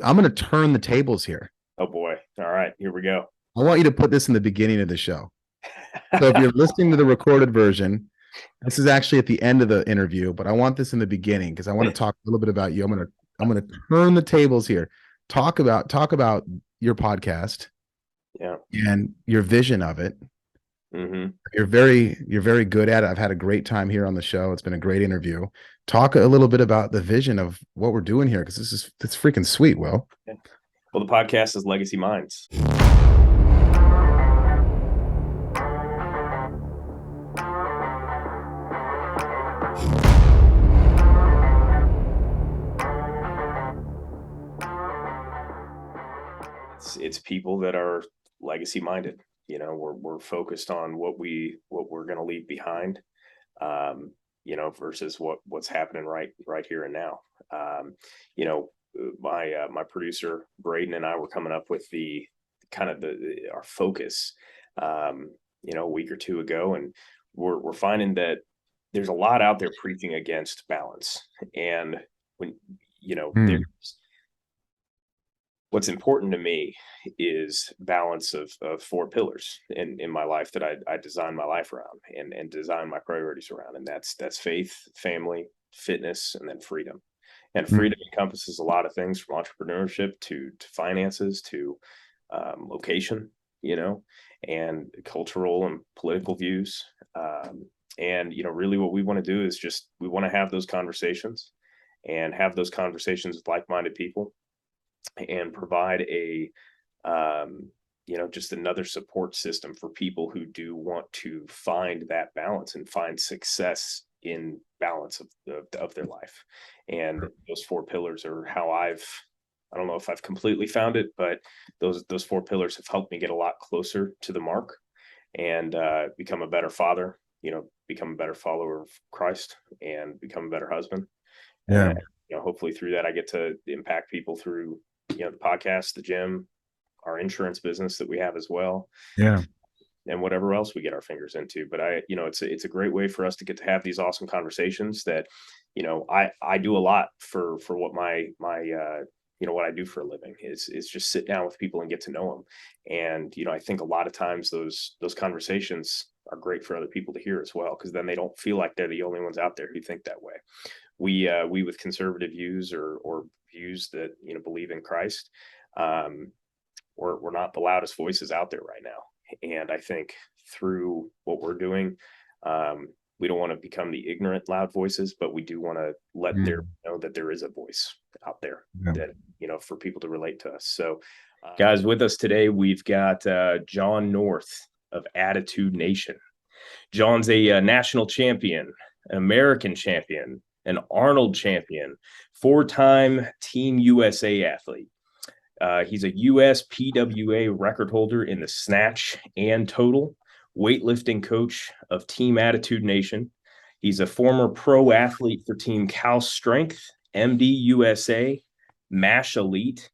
I'm going to turn the tables here. Oh boy. All right, here we go. I want you to put this in the beginning of the show. So if you're listening to the recorded version, this is actually at the end of the interview, but I want this in the beginning because I want to talk a little bit about you. I'm gonna turn the tables here. Talk about your podcast Yeah. and your vision of it. Mm-hmm. You're very good at it. I've had a great time here on the show. It's been a great interview. Talk a little bit about the vision of what we're doing here because it's freaking sweet, Will. Yeah. Well, the podcast is Legacy Minds. It's people that are legacy minded. We're focused on what we're going to leave behind. Versus what's happening right here and now. My producer Braden and I were coming up with the kind of our focus, a week or two ago, and we're finding that there's a lot out there preaching against balance, and when there's what's important to me is balance of four pillars in my life that I design my life around and design my priorities around. And that's faith, family, fitness, and then freedom. And freedom encompasses a lot of things from entrepreneurship to finances to location, and cultural and political views. Really what we want to do is just, we want to have those conversations and have those conversations with like-minded people and provide just another support system for people who do want to find that balance and find success in balance of their life. And those four pillars are how I don't know if I've completely found it, but those four pillars have helped me get a lot closer to the mark and become a better father, become a better follower of Christ, and become a better husband. Yeah. And, hopefully through that, I get to impact people through, the podcast, the gym, our insurance business that we have as well. Yeah. And whatever else we get our fingers into. But it's a great way for us to get to have these awesome conversations that, I do a lot for what my what I do for a living is just sit down with people and get to know them. And, I think a lot of times those conversations are great for other people to hear as well, because then they don't feel like they're the only ones out there who think that way. We with conservative views or views that, believe in Christ, we're not the loudest voices out there right now. And I think through what we're doing, we don't want to become the ignorant loud voices, but we do want to let there know that there is a voice out there that, for people to relate to us. So guys, with us today, we've got Jon North of Attitude Nation. Jon's a national champion, an American champion, an Arnold champion, 4-time Team USA athlete. He's a US PWA record holder in the snatch and total, weightlifting coach of Team Attitude Nation. He's a former pro athlete for Team Cal Strength, MD USA, MASH Elite,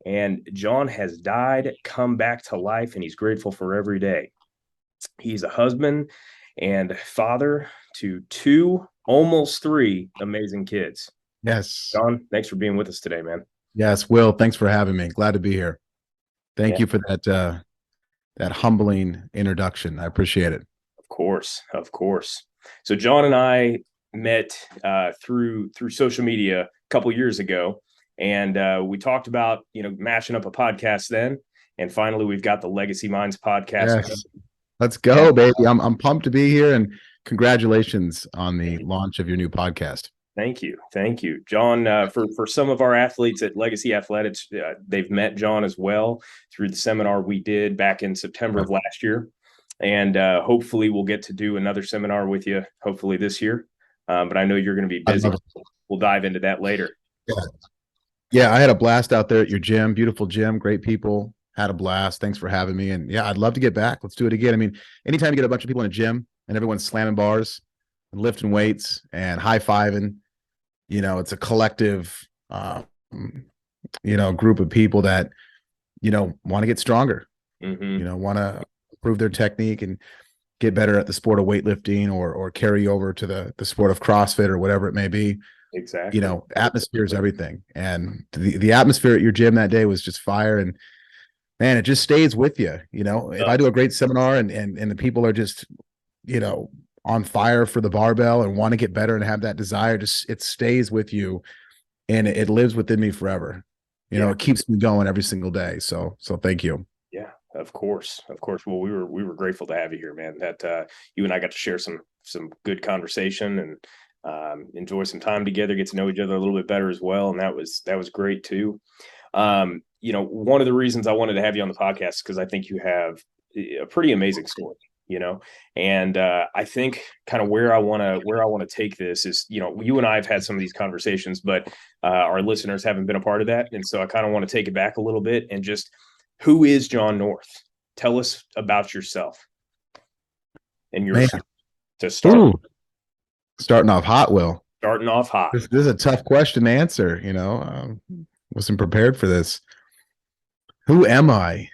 and Jon has died, come back to life, and he's grateful for every day. He's a husband and father to 2, almost 3 amazing kids. Yes. Jon, thanks for being with us today, man. Yes, Will, thanks for having me. Glad to be here. Thank you for that humbling introduction. I appreciate it. Of course. So Jon and I met through social media a couple years ago, and we talked about mashing up a podcast then, and finally we've got the Legacy Minds podcast. Yes. Let's go, baby. I'm pumped to be here, and congratulations on the launch of your new podcast. Thank you. Jon, for some of our athletes at Legacy Athletics, they've met Jon as well through the seminar we did back in September of last year. And hopefully we'll get to do another seminar with you, hopefully this year. But I know you're going to be busy. We'll dive into that later. Yeah, I had a blast out there at your gym. Beautiful gym, great people. Had a blast. Thanks for having me. And yeah, I'd love to get back. Let's do it again. I mean, anytime you get a bunch of people in a gym and everyone's slamming bars and lifting weights and high-fiving, it's a collective, group of people that, want to get stronger, want to improve their technique and get better at the sport of weightlifting or carry over to the sport of CrossFit or whatever it may be. You Exactly. know, atmosphere is everything. And the atmosphere at your gym that day was just fire. And man, it just stays with you. You know, if I do a great seminar and the people are just, you know, on fire for the barbell and want to get better and have that desire, just it stays with you and it lives within me forever. You know, Yeah. it keeps me going every single day. So thank you. Yeah, of course, of course. Well, we were grateful to have you here, man. That you and I got to share some good conversation and enjoy some time together, get to know each other a little bit better as well, and that was great too. One of the reasons I wanted to have you on the podcast is because I think you have a pretty amazing story. And I think kind of where I want to take this is, you and I have had some of these conversations, but our listeners haven't been a part of that, and so I kind of want to take it back a little bit and just who is Jon North? Tell us about yourself and your Man. to start. Ooh, starting off hot, Will. Starting off hot. This is a tough question to answer. Wasn't prepared for this. Who am I?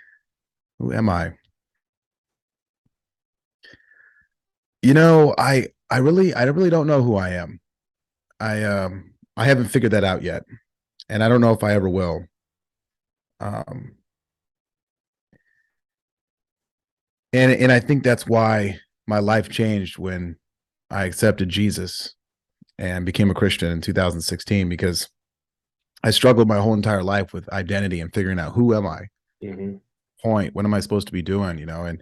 Who am I? I really don't know who I am. I haven't figured that out yet, and I don't know if I ever will. Um, and I think that's why my life changed when I accepted Jesus and became a Christian in 2016, because I struggled my whole entire life with identity and figuring out who am I? Mm-hmm. What am I supposed to be doing? And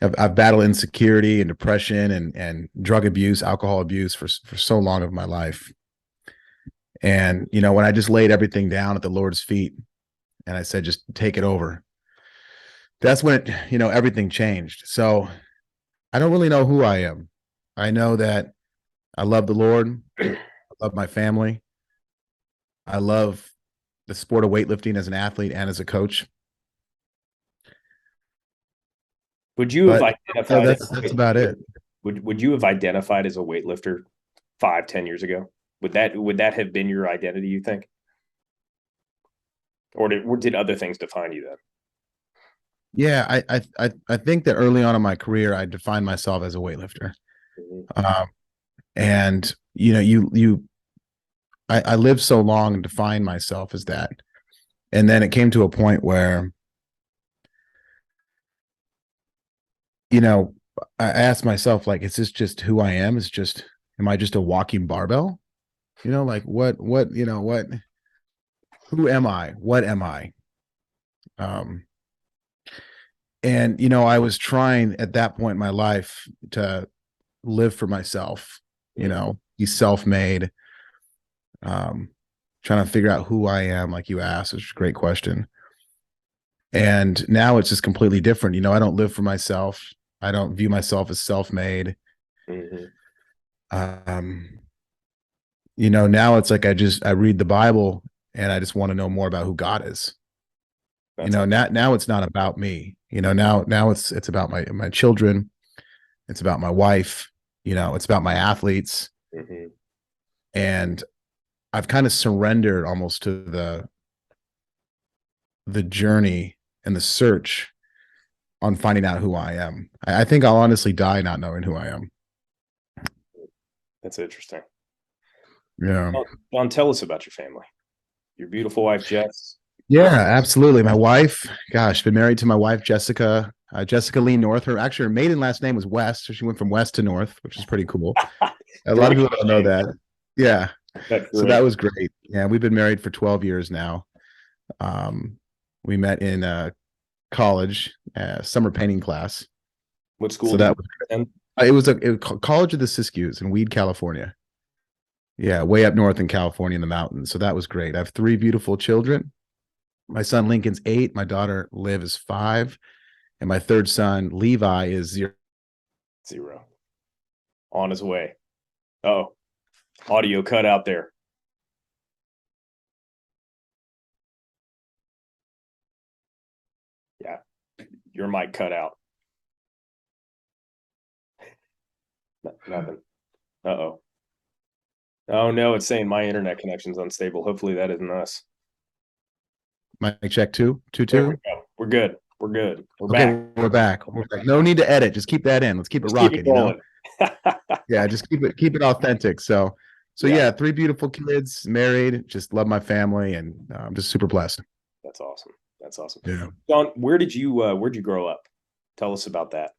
I've battled insecurity and depression and drug abuse, alcohol abuse for so long of my life. And, when I just laid everything down at the Lord's feet and I said, just take it over, that's when, everything changed. So I don't really know who I am. I know that I love the Lord. I love my family. I love the sport of weightlifting as an athlete and as a coach. Would you have But identified that's about it. Would you have identified as a weightlifter 5-10 years ago? Would that have been your identity, you think? Or did other things define you then? Yeah, I think that early on in my career, I defined myself as a weightlifter. Mm-hmm. And I lived so long and defined myself as that. And then it came to a point where, I asked myself, like, is this just who I am? Am I just a walking barbell? Like what, who am I? What am I? Um, and, I was trying at that point in my life to live for myself, be self-made, trying to figure out who I am, like you asked, which is a great question. And now it's just completely different. I don't live for myself. I don't view myself as self-made. Mm-hmm. Now it's like I read the Bible and I just want to know more about who God is. Now it's not about me. Now it's about my children. It's about my wife. It's about my athletes. Mm-hmm. And I've kind of surrendered almost to the journey and the search on finding out who I am. I think I'll honestly die not knowing who I am. That's interesting. Yeah. Don, tell us about your family. Your beautiful wife, Jess. Yeah, absolutely. My wife, gosh, been married to my wife, Jessica Lee North. Her maiden last name was West. So she went from West to North, which is pretty cool. A lot of people don't know that. Yeah. So that was great. Yeah. We've been married for 12 years now. We met in college, summer painting class. What school? So that was it was College of the Siskiyous in Weed, California. Yeah, way up north in California in the mountains. So that was great. I have 3 beautiful children. My son Lincoln's 8, my daughter Liv is 5, and my third son Levi is 0. On his way. Oh, audio cut out there. Yeah, your mic cut out. Nothing. Uh-oh. Oh no, it's saying my internet connection's unstable. Hopefully that isn't us. Mic check 2, 2, 2. We're good. We're good. We're okay, back. We're back. No need to edit. Just keep that in. Let's keep it rocking. Keep it Yeah, just keep it authentic. So So Yeah, yeah, three beautiful kids, married, just love my family, and I'm just super blessed. that's awesome. That's awesome. Yeah. John, where'd you grow up? Tell us about that.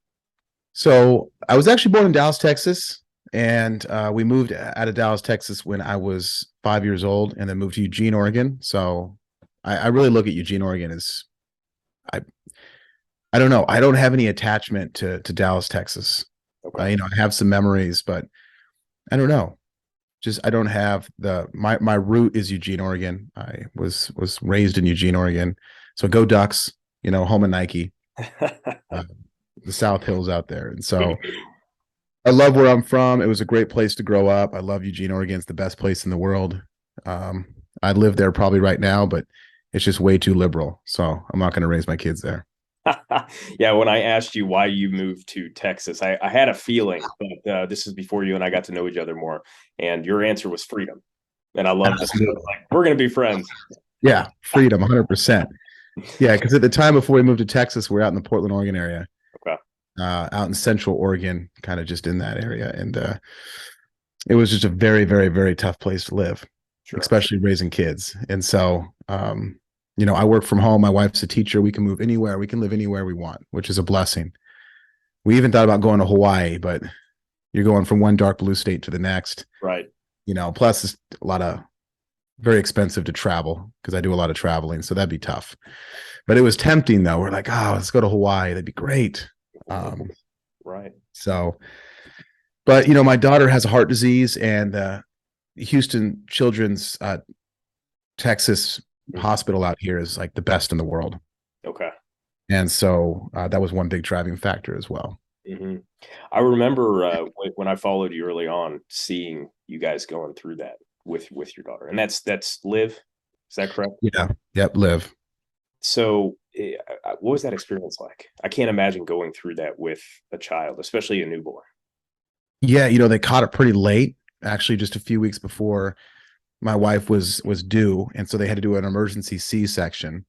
So I was actually born in Dallas, Texas, and we moved out of Dallas, Texas when I was 5 years old, and then moved to Eugene, Oregon. So I really look at Eugene, Oregon as I I don't know. I don't have any attachment to Dallas, Texas. Okay. I have some memories, but I don't know. Just I don't have my root is Eugene, Oregon. I was raised in Eugene, Oregon. So go Ducks, home of Nike, uh, the South Hills out there. And so I love where I'm from. It was a great place to grow up. I love Eugene, Oregon. It's the best place in the world. Um, I'd live there probably right now, but it's just way too liberal. So I'm not going to raise my kids there. Yeah, when I asked you why you moved to Texas, I had a feeling, but this is before you and I got to know each other more, and your answer was freedom, and I love this. Absolutely. Like, we're gonna be friends. Yeah, freedom, 100%. Yeah, because at the time before we moved to Texas, we were out in the Portland, Oregon area, Okay, out in Central Oregon, kind of just in that area, and it was just a very, very, very tough place to live, sure. especially raising kids. And so, I work from home. My wife's a teacher. We can move anywhere. We can live anywhere we want, which is a blessing. We even thought about going to Hawaii, but you're going from one dark blue state to the next. Right. Plus it's a lot of very expensive to travel because I do a lot of traveling, so that'd be tough. But it was tempting though. We're like, oh, let's go to Hawaii. That'd be great. Right. So, but my daughter has a heart disease, and Houston Children's Texas hospital out here is like the best in the world. Okay. And so that was one big driving factor as well. hmm I remember when I followed you early on, seeing you guys going through that with your daughter, and that's Liv. Is that correct? Yeah. Yep. Live. So, what was that experience like? I can't imagine going through that with a child, especially a newborn. Yeah. They caught it pretty late, actually, just a few weeks before my wife was due. And so they had to do an emergency C-section.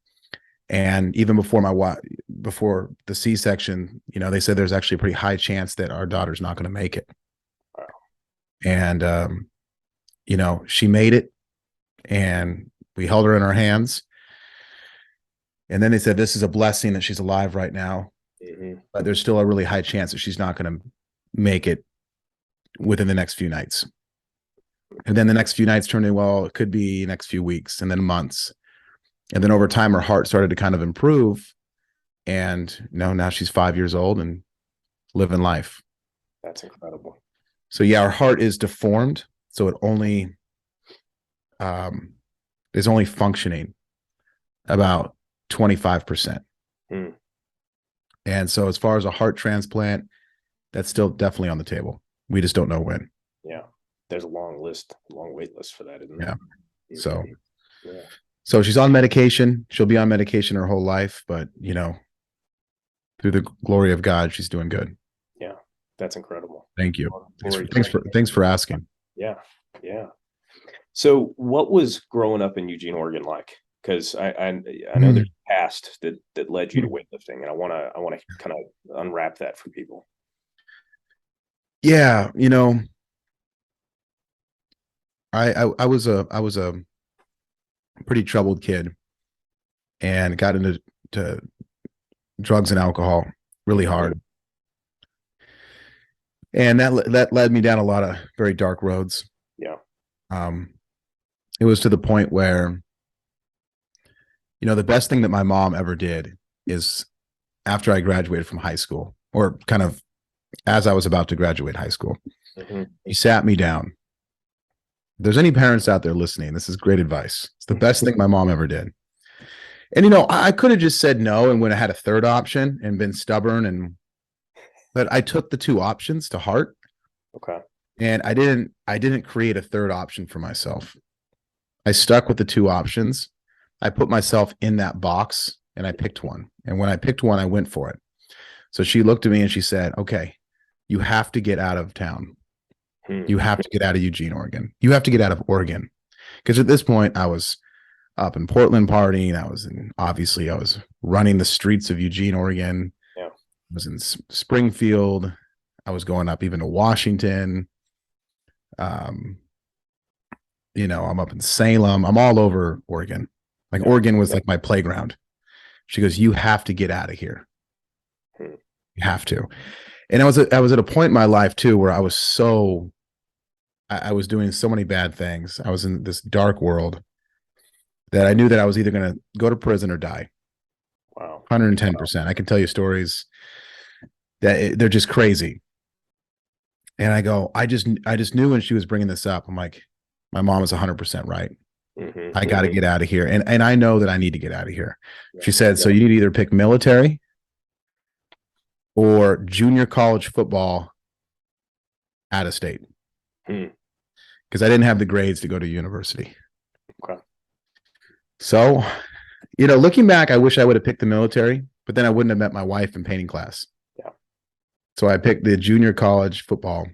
And even before the C-section, they said there's actually a pretty high chance that our daughter's not going to make it. Wow. And, she made it, and we held her in our hands. And then they said, this is a blessing that she's alive right now, but there's still a really high chance that she's not going to make it within the next few nights. And then the next few nights turned in, well, it could be next few weeks, and then months. And then over time, her heart started to kind of improve. And now she's 5 years old and living life. That's incredible. So yeah, our heart is deformed. So it only is only functioning about 25%. And so as far as a heart transplant, that's still definitely on the table. We just don't know when. Yeah. There's a long wait list for that, isn't there? Yeah. So, yeah. So she's on medication. She'll be on medication her whole life, but through the glory of God, she's doing good. Yeah. That's incredible. Thank you. Thanks for asking. Yeah. Yeah. So what was growing up in Eugene, Oregon like? Because I know there's a past that led you to weightlifting, and I want to kind of unwrap that for people. Yeah, I was a pretty troubled kid, and got into drugs and alcohol really hard, and that led me down a lot of very dark roads. Yeah. It was to the point where the best thing that my mom ever did is, after I graduated from high school, or kind of as I was about to graduate high school, he sat me down. If there's any parents out there listening, this is great advice. It's the best thing my mom ever did. And I could have just said no and would have had a third option and been stubborn, but I took the two options to heart. Okay. And I didn't create a third option for myself. I stuck with the two options. I put myself in that box and I picked one. And when I picked one, I went for it. So she looked at me and she said, okay, you have to get out of town. You have to get out of Eugene, Oregon. You have to get out of Oregon. Because at this point, I was up in Portland partying. I was running the streets of Eugene, Oregon. Yeah. I was in Springfield. I was going up even to Washington. I'm up in Salem. I'm all over Oregon. Like Yeah. Oregon was like my playground. She goes, you have to get out of here. Hmm. You have to. And I was at a point in my life too where I was doing so many bad things. I was in this dark world that I knew that I was either going to go to prison or die. Wow. 110%. I can tell you stories that they're just crazy. And I just knew when she was bringing this up, I'm like, my mom is 100% right. Hmm. I got to get out of here. And I know that I need to get out of here. Yeah. She said, so you need to either pick military or junior college football out of state. Hmm. Because I didn't have the grades to go to university. Okay. So, looking back, I wish I would have picked the military, but then I wouldn't have met my wife in painting class. Yeah. So I picked the junior college football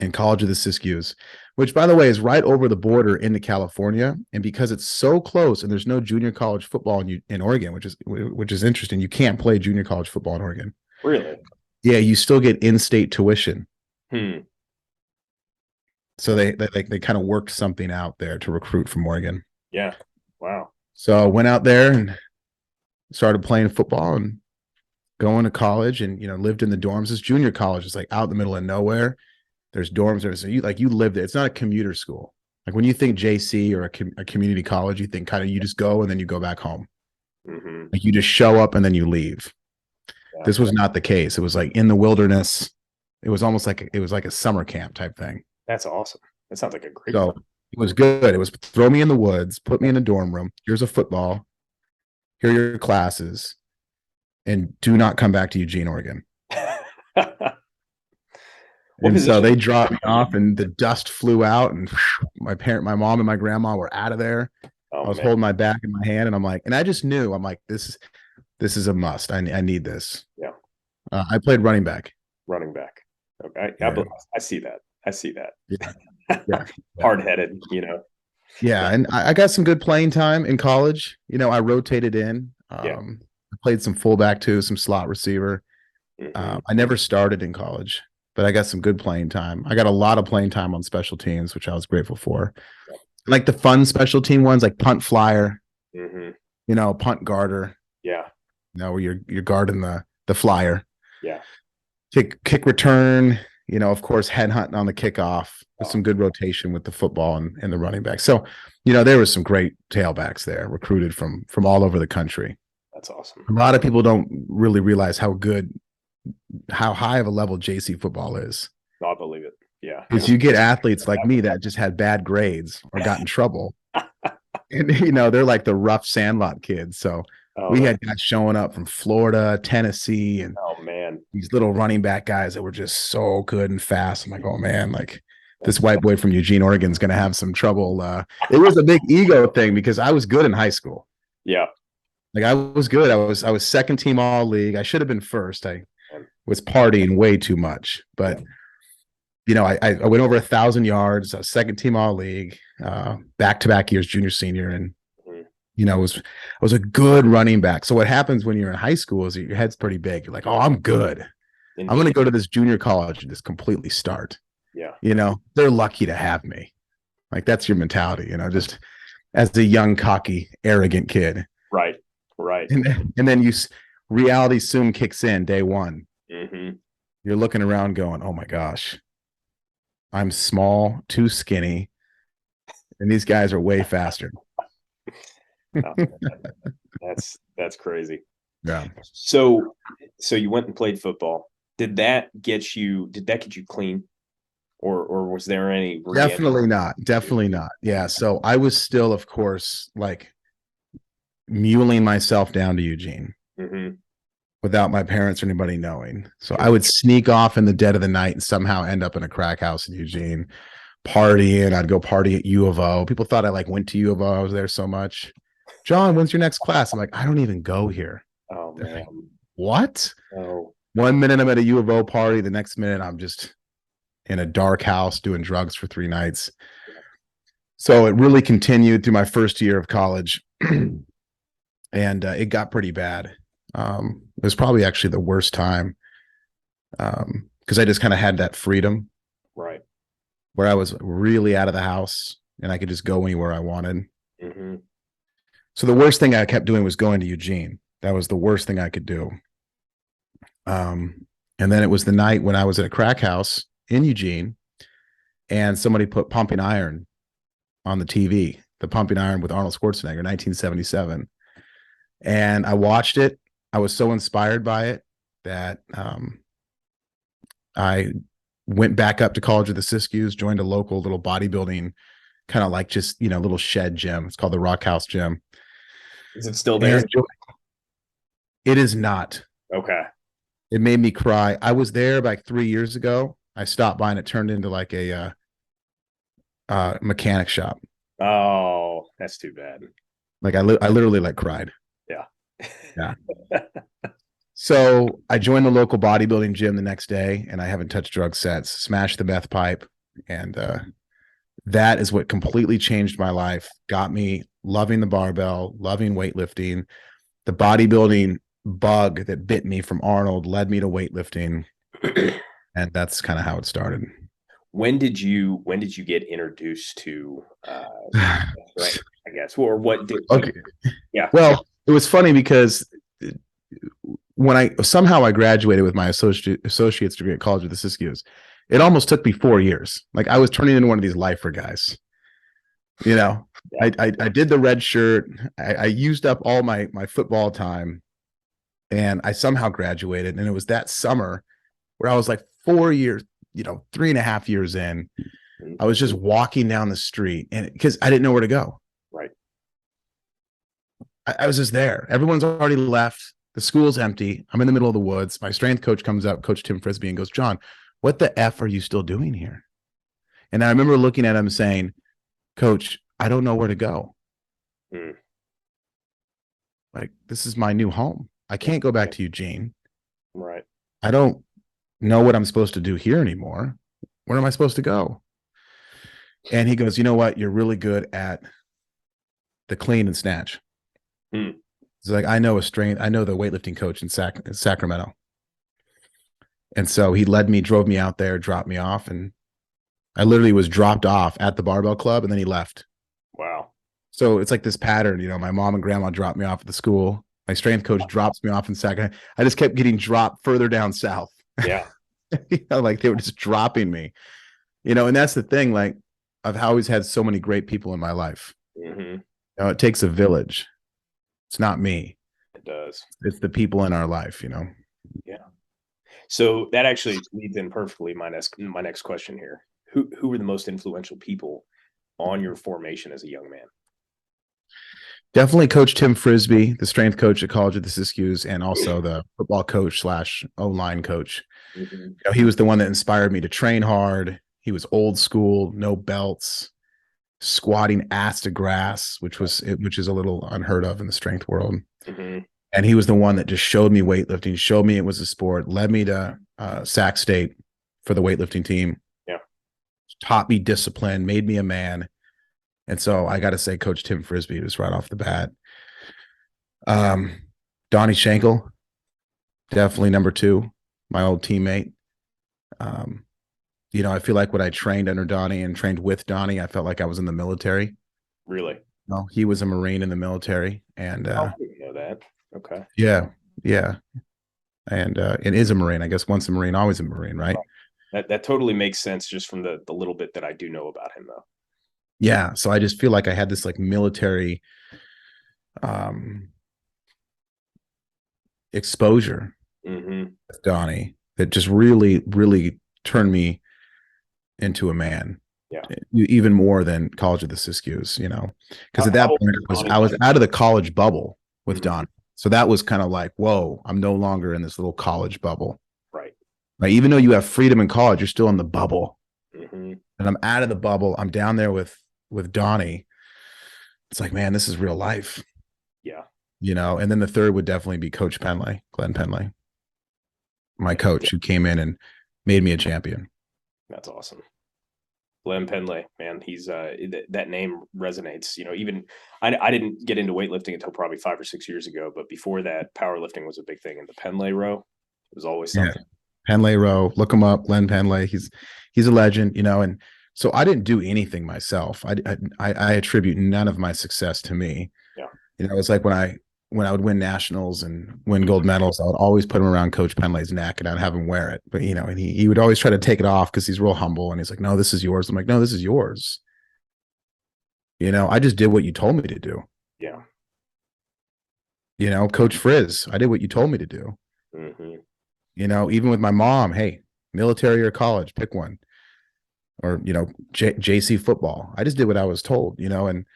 and College of the Siskiyous, which, by the way, is right over the border into California. And because it's so close, and there's no junior college football in Oregon, which is interesting. You can't play junior college football in Oregon. Really? Yeah, you still get in-state tuition. Hmm. So they kind of worked something out there to recruit from Oregon. Yeah. Wow. So I went out there and started playing football and going to college, and lived in the dorms. This junior college is like out in the middle of nowhere. There's dorms there, so you live there. It's not a commuter school. Like when you think JC or a community college, you think kind of you just go and then you go back home. Hmm. Like you just show up and then you leave. Yeah. This was not the case. It was like in the wilderness. It was almost like a summer camp type thing. That's awesome. That sounds like a great. So it was good. It was throw me in the woods, put me in a dorm room. Here's a football. Here are your classes, and do not come back to Eugene, Oregon. And so they dropped me off, and the dust flew out, and my mom, and my grandma were out of there. Oh, I was man. holding my back in my hand, and I'm like, and I just knew, I'm like, this is a must. I need this. Yeah. I played running back. Running back. Okay. Yeah. I see that. I see that. Yeah. Yeah. Hard-headed, Yeah, and I got some good playing time in college. I rotated in. Yeah. I played some fullback too, some slot receiver. Mhm. I never started in college, but I got some good playing time. I got a lot of playing time on special teams, which I was grateful for. Like the fun special team ones, like punt flyer, Mhm. Punt guarder. Yeah. Where you're guarding the flyer. Yeah. Kick return. Of course, head hunting on the kickoff with some good rotation with the football and the running back. So, there was some great tailbacks there recruited from all over the country. That's awesome. A lot of people don't really realize how high of a level JC football is. No, I believe it. Yeah. Because you get athletes like me that just had bad grades or got in trouble. And, they're like the rough sandlot kids. So we had guys showing up from Florida, Tennessee, and oh man, these little running back guys that were just so good and fast. I'm like, oh man, like this white boy from Eugene, Oregon is going to have some trouble. It was a big ego thing because I was good in high school. Yeah. Like I was good. I was second team all league. I should have been first. I was partying way too much, but I went over 1,000 yards. I was second team all league, back-to-back years, junior, senior. And, I was a good running back. So what happens when you're in high school is your head's pretty big. You're like, oh, I'm good. Indeed. I'm going to go to this junior college and just completely start. Yeah. They're lucky to have me. Like that's your mentality, just as a young, cocky, arrogant kid. Right. Right. And then reality soon kicks in day one. Mm-hmm. You're looking around going, oh my gosh, I'm small, too skinny, and these guys are way faster. Oh, that's crazy. Yeah. So you went and played football. Did that get you clean? Or was there any Definitely not. Yeah. So I was still, of course, like muling myself down to Eugene. Mm-hmm. Without my parents or anybody knowing. So I would sneak off in the dead of the night and somehow end up in a crack house in Eugene, partying. I'd go party at U of O. People thought I went to U of O. I was there so much. John, when's your next class? I'm like, I don't even go here. Oh man. Like, what? Oh. 1 minute I'm at a U of O party. The next minute I'm just in a dark house doing drugs for 3 nights. So it really continued through my first year of college. And it got pretty bad. It was probably actually the worst time because I just kind of had that freedom, right, where I was really out of the house. and I could just go anywhere I wanted. Mm-hmm. So the worst thing I kept doing was going to Eugene. That was the worst thing I could do. And then it was the night when I was at a crack house in Eugene, and somebody put Pumping Iron on the TV, the Pumping Iron with Arnold Schwarzenegger, 1977. And I watched it. I was so inspired by it that I went back up to College of the Siskiyous, joined a local little bodybuilding, kind of like just, little shed gym. It's called the Rock House Gym. Is it still there? It is not. Okay. It made me cry. I was there like 3 years ago. I stopped by and it turned into like a mechanic shop. Oh, that's too bad. Like I literally like cried. Yeah. Yeah. So I joined the local bodybuilding gym the next day, and I haven't touched drugs since. Smashed the meth pipe, and that is what completely changed my life. Got me loving the barbell, loving weightlifting. The bodybuilding bug that bit me from Arnold led me to weightlifting, and that's kind of how it started. When did you get introduced to right, I guess, or what did Okay. Yeah. Well, it was funny because when I graduated with my associate's degree at College of the Siskiyous, it almost took me 4 years. Like I was turning into one of these lifer guys. Yeah. I did the red shirt. I used up all my football time, and I somehow graduated. And it was that summer where I was like 4 years, 3.5 years in. I was just walking down the street, and because I didn't know where to go. Right. I was just there. Everyone's already left. The school's empty. I'm in the middle of the woods. My strength coach comes up, Coach Tim Frisbee, and goes, "Jon, what the F are you still doing here?" And I remember looking at him saying, "Coach, I don't know where to go. Like, this is my new home. I can't go back to Eugene. Right. I don't know what I'm supposed to do here anymore. Where am I supposed to go?" And he goes, "You know what? You're really good at the clean and snatch." He's like, I know the weightlifting coach in Sacramento. And so he drove me out there, dropped me off. And I literally was dropped off at the barbell club, and then he left. Wow. So it's like this pattern, my mom and grandma dropped me off at the school. My strength coach drops me off in Sacramento. I just kept getting dropped further down south. Yeah. Like they were just dropping me, and that's the thing. Like I've always had so many great people in my life. Mm-hmm. It takes a village. It's not me. It does. It's the people in our life, Yeah. So that actually leads in perfectly my next question here. Who were the most influential people on your formation as a young man? Definitely Coach Tim Frisbee, the strength coach at College of the Siskiyous, and also the football coach / O-line coach. Mm-hmm. He was the one that inspired me to train hard. He was old school, no belts, squatting ass to grass, which is a little unheard of in the strength world. Mm-hmm. And he was the one that just showed me weightlifting, showed me it was a sport, led me to Sac State for the weightlifting team. Yeah. Taught me discipline, made me a man. And so I got to say, Coach Tim Frisbee was right off the bat. Donnie Schenkel, definitely number 2, my old teammate. I feel like when I trained under Donnie and trained with Donnie, I felt like I was in the military. Really? No, he was a Marine in the military, and I didn't know that. Okay. Yeah, and is a Marine. I guess once a Marine, always a Marine, right? That totally makes sense just from the little bit that I do know about him, though. Yeah, so I just feel like I had this like military exposure with Donnie that just really, really turned me into a man. Yeah. Even more than College of the Siskiyous, because at that point I was out of the college bubble with Donnie. So that was kind of like, whoa, I'm no longer in this little college bubble. Right. Like, even though you have freedom in college, you're still in the bubble. Mm-hmm. And I'm out of the bubble. I'm down there with Donnie. It's like, man, this is real life. Yeah. And then the third would definitely be Coach Penley, Glenn Penley, my coach, who came in and made me a champion. That's awesome. Glenn Penley, man, he's that name resonates. Even I didn't get into weightlifting until probably 5 or 6 years ago, but before that, powerlifting was a big thing. And the Penley row was always something. Yeah. Penley row, look him up, Glenn Penley. He's a legend, and So I didn't do anything myself. I attribute none of my success to me. Yeah. You know, it's like when I would win nationals and win gold medals, I would always put him around Coach Penley's neck and I'd have him wear it. But you know, and he would always try to take it off because he's real humble and he's like, "No, this is yours." I'm like, "No, this is yours." You know, I just did what you told me to do. Yeah. You know, Coach Frizz, I did what you told me to do. Mm-hmm. You know, even with my mom, hey, military or college, pick one. Or, you know, JC football. I just did what I was told, you know, and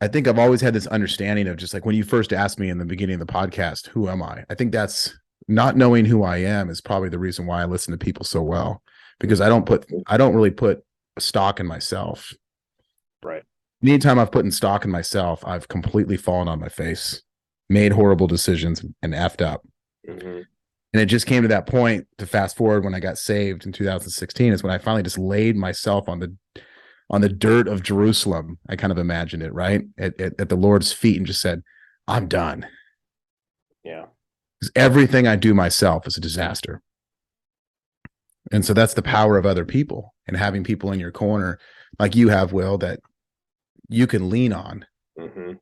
I think I've always had this understanding of just like when you first asked me in the beginning of the podcast, who am I? I think that's not knowing who I am is probably the reason why I listen to people so well, because I don't really put stock in myself. Right. Anytime I've put in stock in myself, I've completely fallen on my face, made horrible decisions and effed up. Mm-hmm. And it just came to that point to fast forward when I got saved in 2016 is when I finally just laid myself on the dirt of Jerusalem. I kind of imagined it, right? At the Lord's feet and just said, I'm done. Yeah. Because everything I do myself is a disaster. And so that's the power of other people and having people in your corner like you have, Will, that you can lean on. Mm-hmm.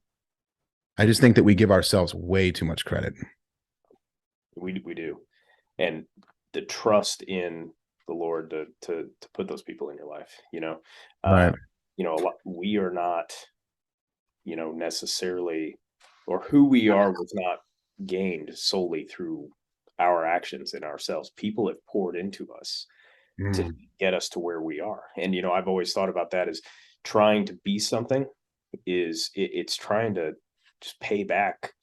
I just think that we give ourselves way too much credit. We do. And the trust in the Lord to put those people in your life, you know, Right. you know, we are not, you know, necessarily, or who we are was not gained solely through our actions in ourselves. People have poured into us to get us to where we are. And, you know, I've always thought about that as trying to be something it's trying to just pay back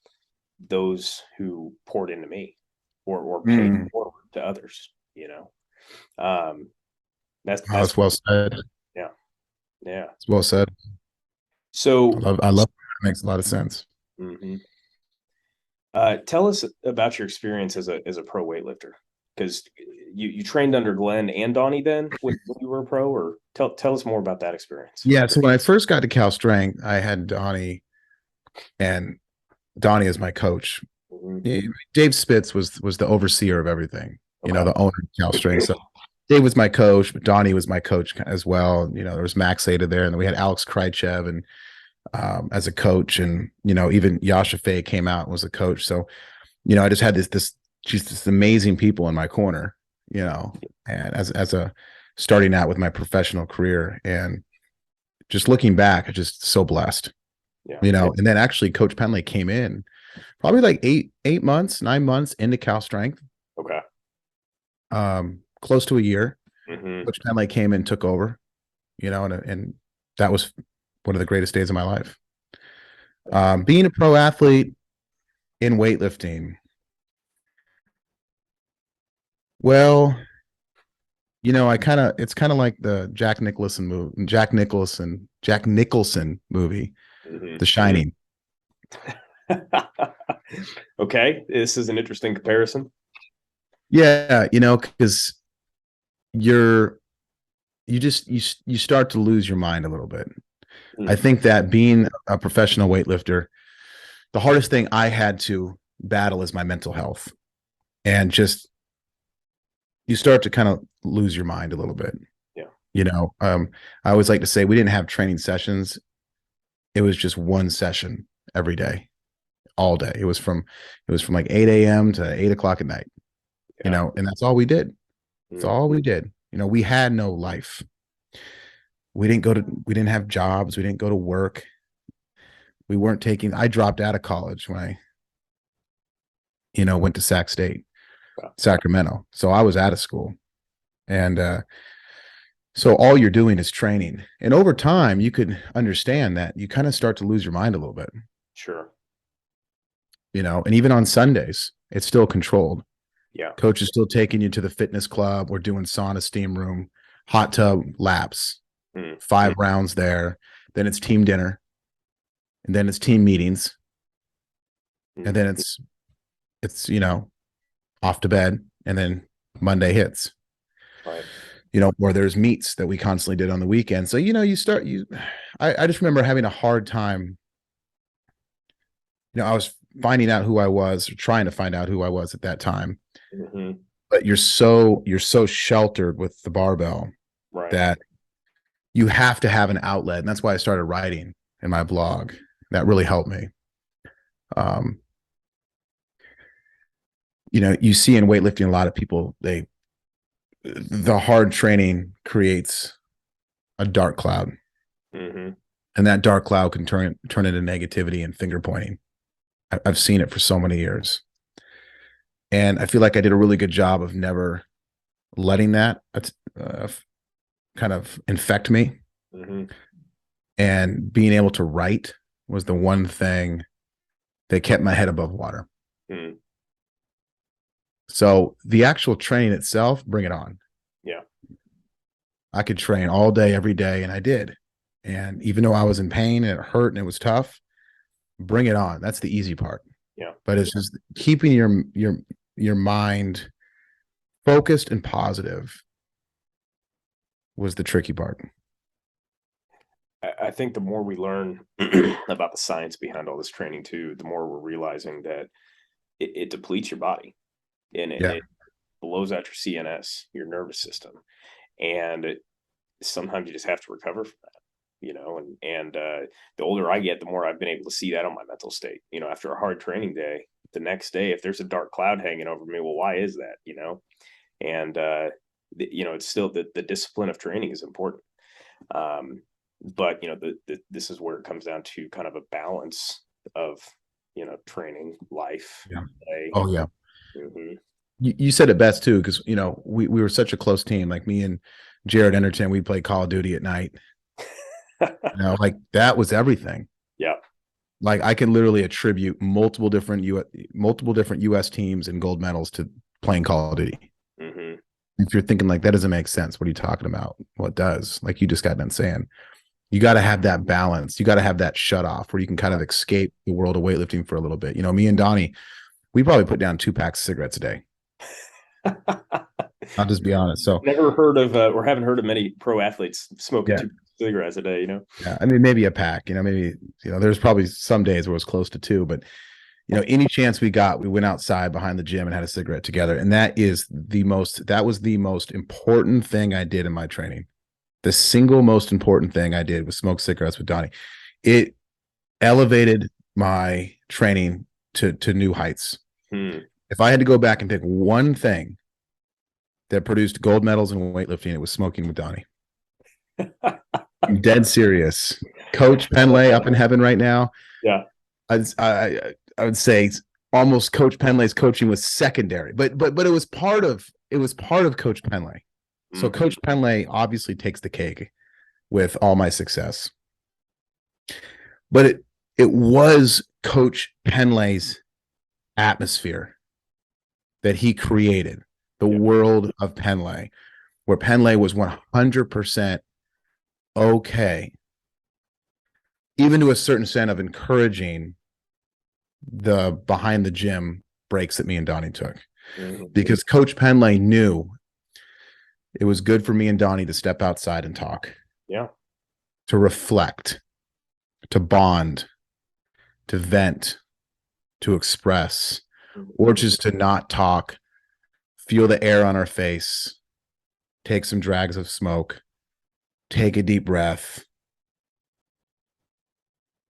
those who poured into me or pay forward to others, you know. That's Well said. yeah. Yeah. It's well said. So I love it. Makes a lot of sense. mhm. Tell us about your experience as a pro weightlifter, because you trained under Glenn and Donnie then when you were a pro, or tell us more about that experience. Yeah. So when I first got to Cal Strength, I had Donnie, and Donnie is my coach. Mm-hmm. Dave Spitz was the overseer of everything, you know, Okay. the owner of Cal Strength. So Dave was my coach, but Donnie was my coach as well. You know, there was Max Ada there, and then we had Alex Krychev and as a coach, and you know, even Yasha Faye came out and was a coach. So, you know, I just had this amazing people in my corner, you know, and as a starting out with my professional career, and just looking back, I'm just so blessed, Yeah. you know. And then actually, Coach Penley came in probably like 9 months into Cal Strength. Okay. Close to a year. Mm-hmm. Coach Penley came in, took over, you know, and that was one of the greatest days of my life. Being a pro athlete in weightlifting, well, you know, it's kind of like the Jack Nicholson movie, Mm-hmm. The Shining. Okay, this is an interesting comparison. Yeah, you know, because you start to lose your mind a little bit. I think that being a professional weightlifter, the hardest thing I had to battle is my mental health, and just you start to kind of lose your mind a little bit. Yeah. You know, I always like to say we didn't have training sessions. It was just one session every day, all day. It was from like 8 a.m. to 8 o'clock at night, you know, and that's all we did. That's all we did. You know, we had no life. We didn't have jobs. We didn't go to work. I dropped out of college when I, you know, went to Sac State, Sacramento. So I was out of school. And so all you're doing is training. And over time, you could understand that you kind of start to lose your mind a little bit. Sure. You know, and even on Sundays, it's still controlled. Yeah. Coach is still taking you to the fitness club. We're doing sauna, steam room, hot tub laps, 5 rounds there. Then it's team dinner. And then it's team meetings. And then it's, you know, off to bed. And then Monday hits. Right. You know, where there's meets that we constantly did on the weekend. So, you know, I just remember having a hard time. You know, I was finding out who I was, or trying to find out who I was at that time. Mm-hmm. But you're so sheltered with the barbell, right, that you have to have an outlet. And that's why I started writing in my blog. That really helped me. Um, you see in weightlifting, a lot of people, the hard training creates a dark cloud. Mm-hmm. And that dark cloud can turn into negativity and finger pointing. I've seen it for so many years. And I feel like I did a really good job of never letting that kind of infect me. Mm-hmm. And being able to write was the one thing that kept my head above water. Mm. So the actual training itself, bring it on. Yeah. I could train all day, every day, and I did. And even though I was in pain and it hurt and it was tough, bring it on. That's the easy part. Yeah. But it's just keeping your mind focused and positive was the tricky part. I think the more we learn about the science behind all this training too, the more we're realizing that it depletes your body and Yeah. it blows out your CNS, your nervous system. And sometimes you just have to recover from that, and the older I get, the more I've been able to see that on my mental state. After a hard training day, the next day, if there's a dark cloud hanging over me, well, why is that? And it's still the discipline of training is important. But this is where it comes down to kind of a balance of training, life, Yeah. play. Oh yeah. Mm-hmm. You said it best too, because we were such a close team. Like me and Jared Enterton, we played Call of Duty at night. Like that was everything. Yeah. Like I can literally attribute multiple different US teams and gold medals to playing Call of Duty. Mm-hmm. If you're thinking like that doesn't make sense, what are you talking about? Well, it does. Like you just got done saying, you got to have that balance. You got to have that shut off where you can kind of escape the world of weightlifting for a little bit. Me and Donnie, we probably put down 2 packs of cigarettes a day. I'll just be honest. So never heard of or haven't heard of many pro athletes smoking yeah. 2 cigarettes a day. Yeah, I mean maybe a pack. Maybe there's probably some days where it was close to 2, but any chance we got, we went outside behind the gym and had a cigarette together, and that was the most important thing I did in my training. The single most important thing I did was smoke cigarettes with Donnie. It elevated my training to new heights. If I had to go back and pick one thing that produced gold medals in weightlifting, it was smoking with Donnie. I'm dead serious. Coach Penlay up in heaven right now. Yeah. I would say almost Coach Penlay's coaching was secondary, but it was part of Coach Penlay. So Mm-hmm. Coach Penlay obviously takes the cake with all my success. But it was Coach Penlay's atmosphere that he created, the world of Penlay, where Penlay was 100% okay, even to a certain extent of encouraging the behind the gym breaks that me and Donnie took. Mm-hmm. Because Coach Penlay knew it was good for me and Donnie to step outside and talk. Yeah. To reflect, to bond, to vent, to express, or just to not talk, feel the air on our face, take some drags of smoke, take a deep breath,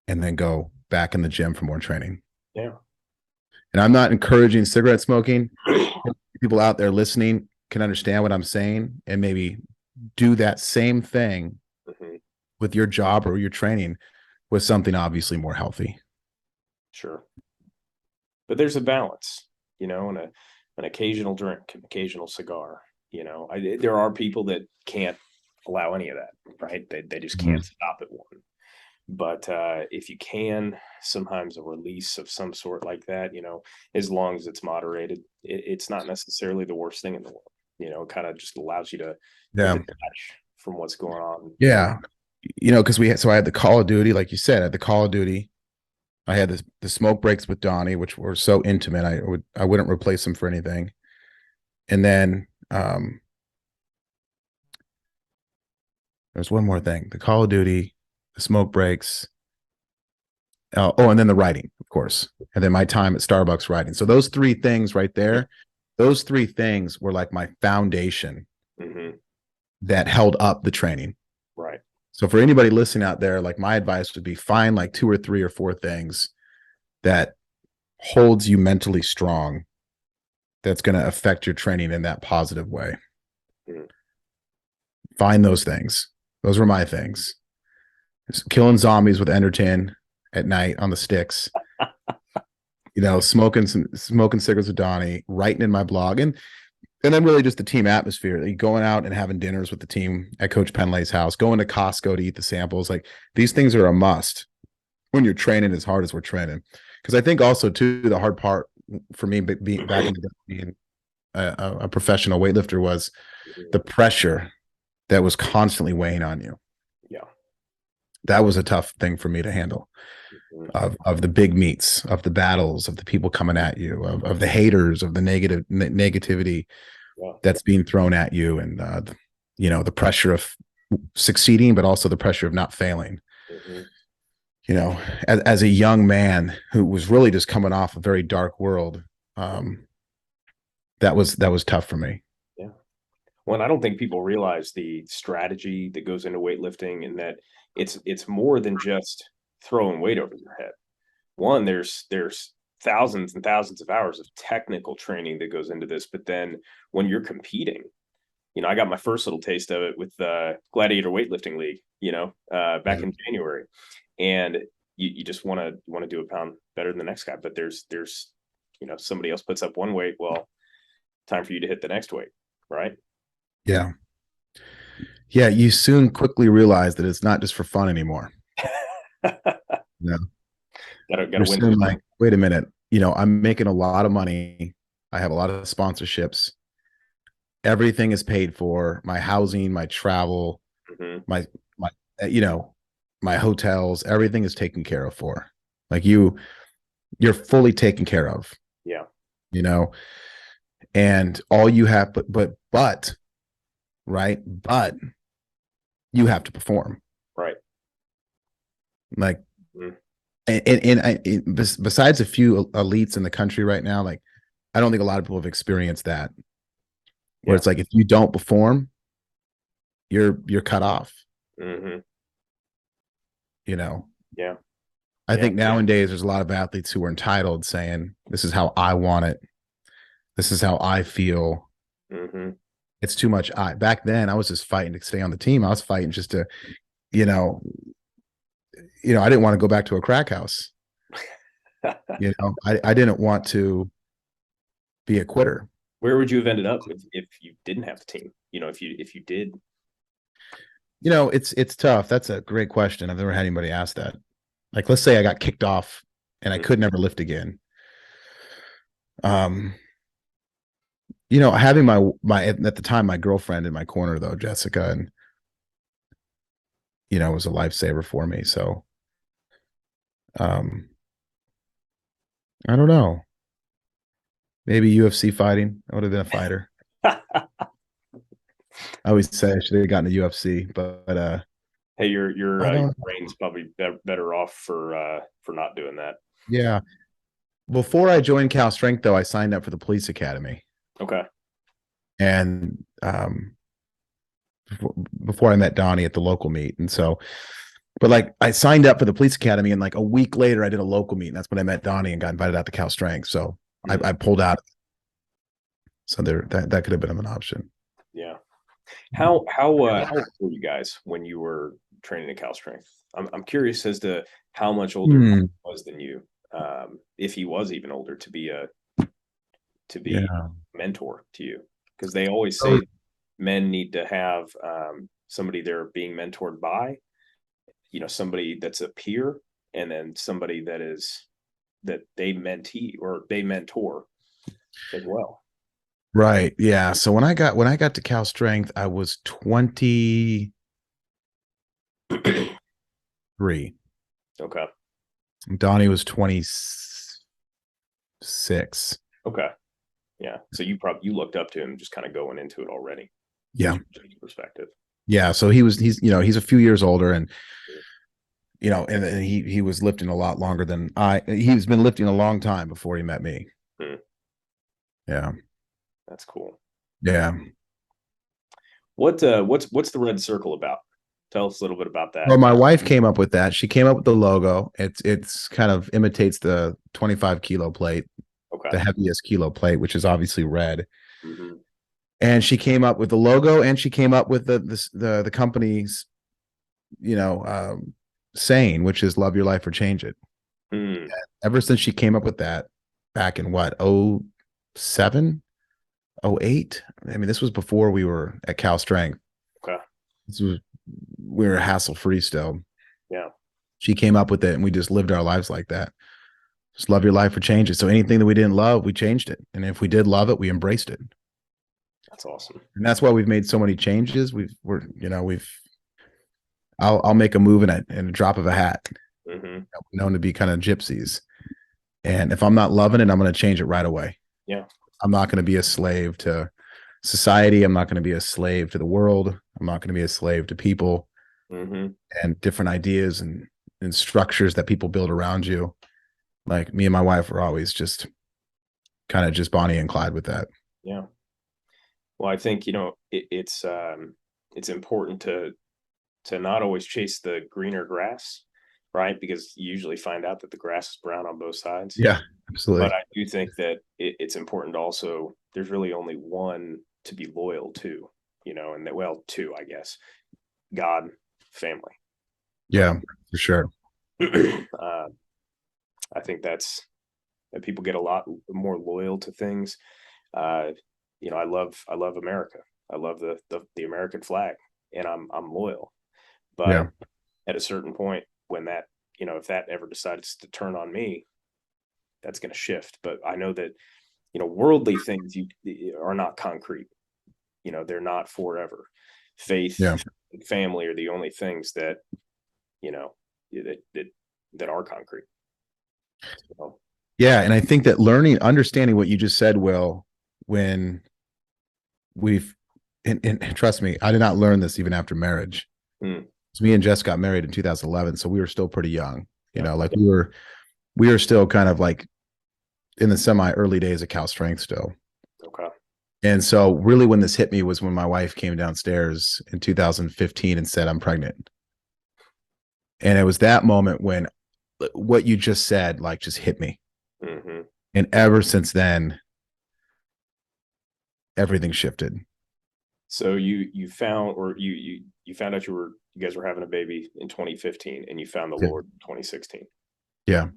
and then go back in the gym for more training. Yeah. And I'm not encouraging cigarette smoking. People out there listening can understand what I'm saying and maybe do that same thing with your job or your training with something obviously more healthy. Sure. But there's a balance, and an occasional drink, an occasional cigar. There are people that can't allow any of that, right? They just can't stop at one. But if you can, sometimes a release of some sort like that, as long as it's moderated, it's not necessarily the worst thing in the world. It kind of just allows you to detach from what's going on. Yeah. Because I had the Call of Duty, like you said, I had the Call of Duty. I had the smoke breaks with Donnie, which were so intimate. I wouldn't replace them for anything. And then there's one more thing: the Call of Duty, the smoke breaks. And then the writing, of course, and then my time at Starbucks writing. So those 3 things right there, those 3 things were like my foundation that held up the training. Right. So for anybody listening out there, like my advice would be find like 2 or 3 or 4 things that holds you mentally strong that's going to affect your training in that positive way. Mhm. Find those things. Those were my things. Just killing zombies with Entertain at night on the sticks, smoking cigarettes with Donnie, writing in my blog, and then really just the team atmosphere, like going out and having dinners with the team at Coach Penley's house, going to Costco to eat the samples. Like these things are a must when you're training as hard as we're training. Because I think also too, the hard part for me being back in the day, being a professional weightlifter was the pressure that was constantly weighing on you. Yeah. That was a tough thing for me to handle. Mhm. Of the big meets, of the battles, of the people coming at you, of the haters, of the negativity Yeah. that's being thrown at you, and the pressure of succeeding, but also the pressure of not failing. Mhm. As a young man who was really just coming off a very dark world, that was tough for me. Yeah. Well, and I don't think people realize the strategy that goes into weightlifting, and that it's more than just throwing weight over your head. One, there's thousands and thousands of hours of technical training that goes into this, but then when you're competing, I got my first little taste of it with Gladiator Weightlifting League, back in January, and you just want to do a pound better than the next guy, but there's somebody else puts up one weight, well, time for you to hit the next weight, right? Yeah. Yeah. You soon quickly realize that it's not just for fun anymore. Yeah. Gotta You're win. soon like, wait a minute, I'm making a lot of money. I have a lot of sponsorships. Everything is paid for. My housing, my travel, Mhm. my uh, you know, my hotels, everything is taken care of for. Like you're fully taken care of, Yeah. you know, and all you have, but right, but you have to perform. Right. Like, Mhm. besides a few elites in the country right now, like I don't think a lot of people have experienced that, where Yeah. it's like if you don't perform, you're cut off. Mhm. You know, Yeah. I Yeah. think nowadays there's a lot of athletes who are entitled, saying, "This is how I want it. This is how I feel." Mhm. It's too much. Back then, I was just fighting to stay on the team. I was fighting just to, you know, I didn't want to go back to a crack house. I didn't want to be a quitter. Where would you have ended up if you didn't have the team? If you did. It's tough. That's a great question. I've never had anybody ask that. Like, let's say I got kicked off and I Mhm. could never lift again. Um, having my at the time my girlfriend in my corner though, Jessica, and was a lifesaver for me. So, um, I don't know. Maybe UFC fighting. I would have been a fighter. I always say I should have gotten a UFC, but Hey, your I your don't. brain's probably better off for not doing that. Yeah. Before I joined Cal Strength, though, I signed up for the police academy, Okay. and before I met Donnie at the local meet, and so, but like I signed up for the police academy, and like a week later, I did a local meet, and that's when I met Donnie and got invited out to Cal Strength. So Mhm. I pulled out. So that could have been an option. Yeah. How old were you guys when you were training at Cal Strength? I'm curious as to how much older he Hmm. was than you, if he was even older to be Yeah. a mentor to you, because they always So say men need to have somebody they're being mentored by, somebody that's a peer, and then somebody that they mentee or they mentor as well. right, yeah. So when I got to Cal Strength, I was 23. Okay. Donnie was 26. Okay. Yeah. So you looked up to him just kind of going into it already. Yeah. Perspective. Yeah. So he's a few years older, and and he was lifting a lot longer than he's been lifting a long time before he met me. Hmm. Yeah. That's cool. Yeah. What's the red circle about? Tell us a little bit about that. Well, my wife came up with that. She came up with the logo. It's kind of imitates the 25 kilo plate, Okay. the heaviest kilo plate, which is obviously red. Mm-hmm. And she came up with the logo, and she came up with the company's, saying, which is "Love your life or change it." Mm, Ever since she came up with that back in what, oh 07, 08. I mean, this was before we were at Cal Strength. okay. This was We were hassle free still. Yeah. She came up with it, and we just lived our lives like that. Just love your life or change it. So anything that we didn't love, we changed it. And if we did love it, we embraced it. That's awesome. And that's why we've made so many changes. I'll make a move in a drop of a hat. Mm-hmm. Known to be kind of gypsies. And if I'm not loving it, I'm going to change it right away. Yeah. I'm not going to be a slave to society. I'm not going to be a slave to the world. I'm not going to be a slave to people and different ideas and structures that people build around you. Like me and my wife were always just kind of just Bonnie and Clyde with that. Yeah. Well, I think, it's important to not always chase the greener grass, right? Because you usually find out that the grass is brown on both sides. Yeah, absolutely. But I do think that it's important to also, there's really only one to be loyal to, and that, well, two, I guess, God, family. Yeah, for sure. I think that people get a lot more loyal to things. I love America. I love the American flag, and I'm loyal. But Yeah. at a certain point, when that, if that ever decides to turn on me, that's going to shift. But I know that, worldly things are not concrete. They're not forever. Faith, Yeah. and family are the only things that, that are concrete. So, Yeah. And I think that understanding what you just said, Will, when and trust me, I did not learn this even after marriage. So me and Jess got married in 2011. So we were still pretty young, like we were still kind of like in the semi early days of Cal Strength still. Okay. And so really when this hit me was when my wife came downstairs in 2015 and said, "I'm pregnant." And it was that moment when what you just said, like, just hit me. And ever since then, everything shifted. So you found, or you found out you guys were having a baby in 2015, and you found the Lord in 2016. Yeah.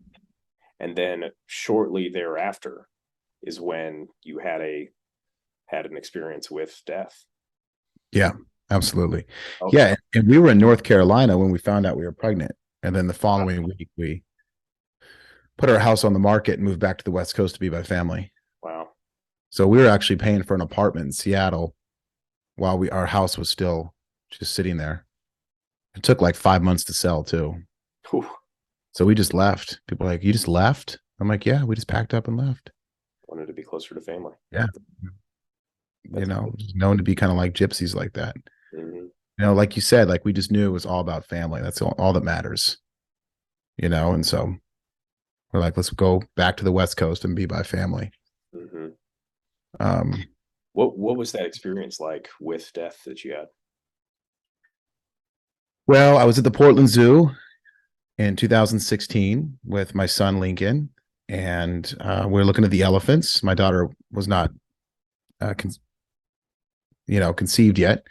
And then shortly thereafter is when you had an experience with death. Yeah, absolutely. Okay. Yeah. And we were in North Carolina when we found out we were pregnant. And then the following week, we put our house on the market and moved back to the West Coast to be by family. Wow. So we were actually paying for an apartment in Seattle while our house was still just sitting there. It took like 5 months to sell too. Whew. So we just left. People are like, "You just left?" I'm like, "Yeah, we just packed up and left." Wanted to be closer to family. Yeah. That's cool. Known to be kind of like gypsies like that. Like you said, like we just knew it was all about family. That's all that matters. And so we're like, let's go back to the West Coast and be by family. What was that experience like with death that you had? Well, I was at the Portland Zoo in 2016 with my son Lincoln, and we were looking at the elephants. My daughter was not conceived yet.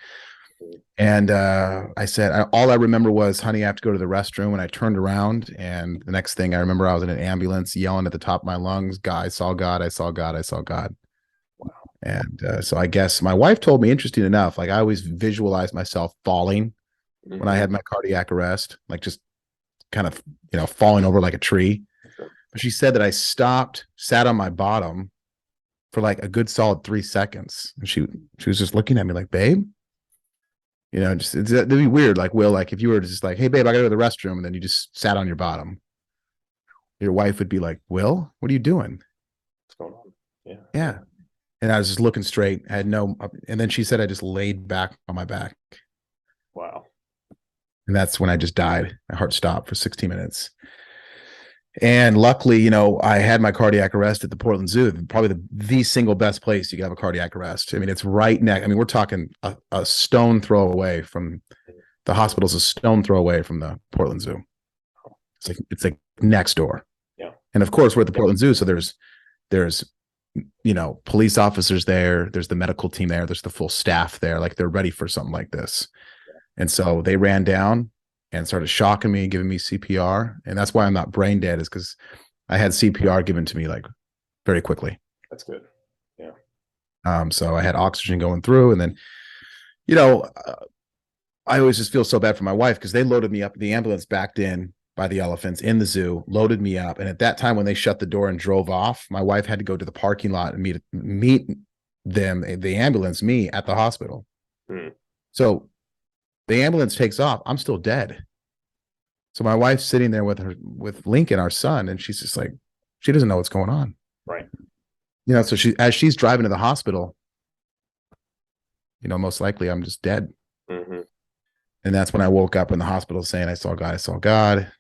And I said, all I remember was, "Honey, I have to go to the restroom." And I turned around, and the next thing I remember, I was in an ambulance yelling at the top of my lungs, "God, I saw God, I saw God, I saw God." Wow. And so I guess my wife told me, interesting enough, like I always visualized myself falling when I had my cardiac arrest, like just kind of, falling over like a tree. Sure. But she said that I stopped, sat on my bottom for like a good solid 3 seconds. And she was just looking at me like, "Babe," it'd be weird. Like, Will, like if you were just like, "Hey, babe, I gotta go to the restroom," and then you just sat on your bottom, your wife would be like, "Will, what are you doing?" What's going on? Yeah. Yeah. And I was just looking straight. I had and then she said I just laid back on my back. Wow. And that's when I just died. My heart stopped for 60 minutes. And luckily, I had my cardiac arrest at the Portland Zoo, probably the single best place you could have a cardiac arrest. I mean, it's right next. I mean, we're talking a stone throw away from The hospital's a stone throw away from the Portland Zoo. It's like next door. Yeah. And of course, we're at the Portland Zoo, so there's police officers there, there's the medical team there, there's the full staff there, like they're ready for something like this. And so they ran down and started shocking me, giving me CPR. And that's why I'm not brain dead, is because I had CPR given to me like very quickly. That's good. Yeah. So I had oxygen going through, and then, you know, I always just feel so bad for my wife because they loaded me up. The ambulance backed in by the elephants in the zoo, loaded me up. And at that time, when they shut the door and drove off, my wife had to go to the parking lot and meet them, the ambulance, me at the hospital. So the ambulance takes off. I'm still dead. So my wife's sitting there with Lincoln, our son, and she's just like, she doesn't know what's going on. Right. So as she's driving to the hospital, most likely I'm just dead. Mm-hmm. And that's when I woke up in the hospital saying, I saw God, I saw God.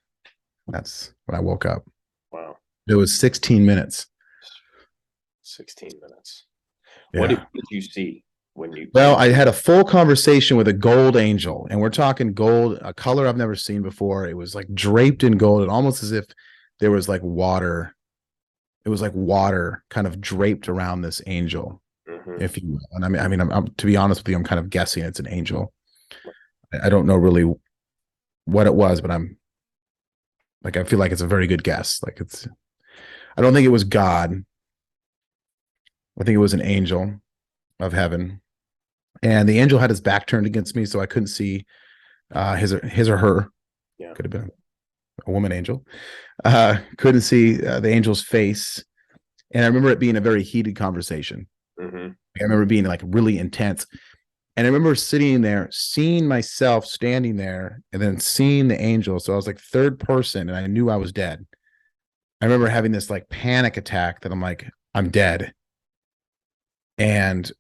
That's when I woke up. Wow. It was 16 minutes. 16 minutes. Yeah. What did you see when you? Well, I had a full conversation with a gold angel, and we're talking gold, a color I've never seen before. It was like draped in gold, and almost as if there was like water. It was like water kind of draped around this angel, if you will. And I mean, I'm to be honest with you, I'm kind of guessing it's an angel. I don't know really what it was, but I feel like it's a very good guess. I don't think it was God. I think it was an angel of heaven. And the angel had his back turned against me, so I couldn't see his or her. Yeah. Could have been a woman angel. Couldn't see the angel's face. And I remember it being a very heated conversation. Mm-hmm. I remember being like really intense. And I remember sitting there, seeing myself standing there, and then seeing the angel. So I was like third person, and I knew I was dead. I remember having this like panic attack that I'm like, I'm dead. And